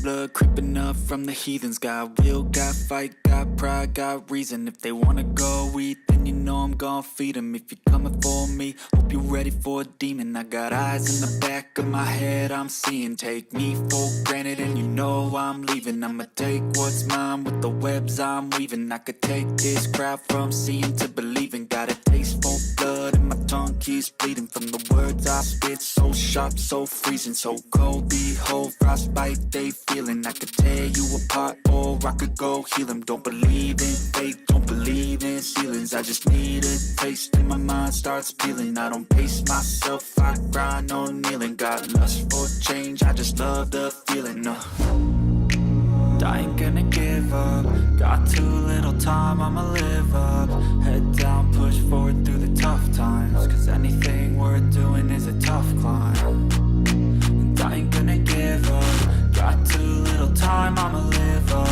blood creeping up from the heathens. Got will, got fight, got pride, got reason. If they wanna go eat, then you know I'm gon' feed them. If you're coming for me, hope you're ready for a demon. I got eyes in the back of my head, I'm seeing. Take me for granted and you know I'm leaving. I'ma take what's mine with the webs I'm weaving. I could take this crowd from seeing to believing. Got a taste for blood and my tongue keeps bleeding from the words I spit. So sharp, so freezing, so cold. Behold, frostbite they feeling. I could tear you apart or I could go heal them. Don't believe in fate, don't believe in ceilings. I just need a taste and my mind starts peeling. I don't pace myself, I grind on kneeling. Got lust for change, I just love the feeling. I ain't gonna give up. Got too little time, I'ma live up. Head down, push forward through the tough times. Cause anything worth doing is a tough climb. And I ain't gonna give up. Got too little time, I'ma live up.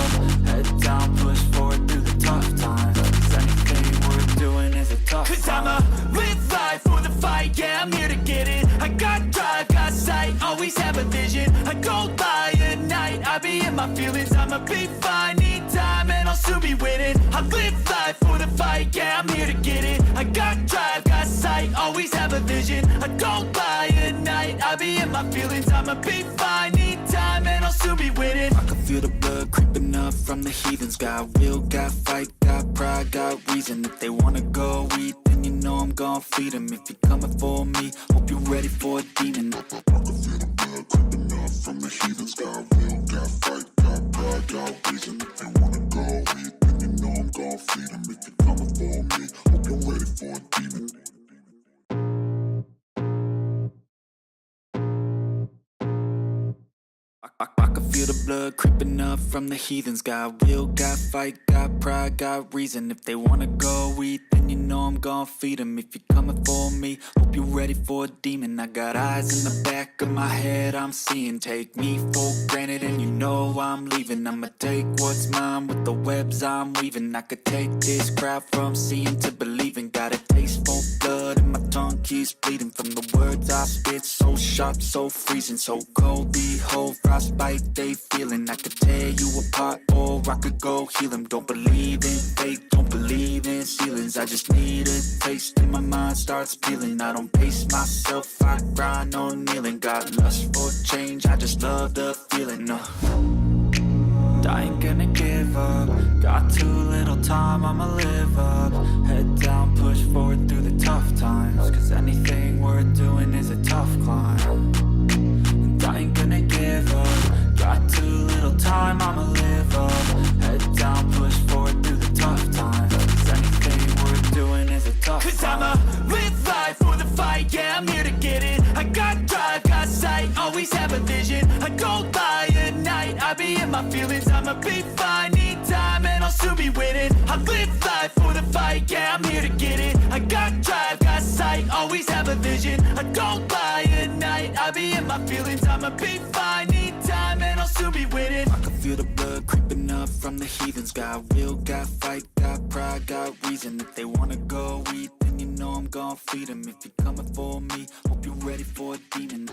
Head down, push forward through the tough times. Cause anything worth doing is a tough climb. Cause I'ma live life for the fight, yeah, I'm here to get it. I got drive, got sight, always have a vision. I go by at night, I be in my feelings. I'ma be fine, need time, and I'll soon be winning. I live life for the fight, yeah, I'm here to get it. I got drive, got sight, always have a vision. I go by at night, I be in my feelings. I'ma be fine, need time, and I'll soon be winning. I can feel the blood creeping up from the heathens. Got will, got fight, got pride, got reason. If they wanna go eat, then you know I'm gon' feed them. If you're coming for me, hope you're ready for a demon. I can feel the blood creeping up from the heathens. Got will, got fight, got pride, got reason. If they wanna go eat, then you know I'm gon' feed them. If you're coming for me, hope you're ready for a demon. I can feel the blood creeping up from the heathens. Got will, got fight, got pride, got reason. If they wanna go eat, then you know I'm gon' feed them. If you're coming for me, hope you're ready for a demon. I got eyes in the back of my head, I'm seeing. Take me for granted and you know I'm leaving. I'ma take what's mine with the webs I'm weaving. I could take this crowd from seeing to believing. Got a taste for blood and my tongue keeps bleeding from the words I spit. So sharp, so freezing, so cold. Behold, frostbite they feeling. I could tear you apart or I could go heal them. Don't believe in fate, don't believe in ceilings. I just need a taste and my mind starts peeling. I don't pace myself, I grind on kneeling. Got lust for change, I just love the feeling. I ain't gonna give up. Got too little time, I'ma live up. Head down, push forward through the tough times. Cause anything worth doing is a tough climb. And I ain't gonna give up. Got too little time, I'ma live up. Head down, push forward through the tough times. Cause anything worth doing is a tough climb. Cause I'ma live life for the fight, yeah, I'm here to get it. I got drive, got sight, always have a vision. I go by at night, I be in my feelings. I'ma be fine, need time, and I'll soon be winning. I live life for the fight, yeah, I'm here to get it. I got drive, got sight, always have a vision. I go by at night, I be in my feelings. I'ma be fine, need time, and I'll soon be winning. I can feel the blood creeping up from the heathens. Got will, got fight, got pride, got reason. If they wanna go eat, then you know I'm gon' feed them. If you're coming for me, hope you're ready for a demon.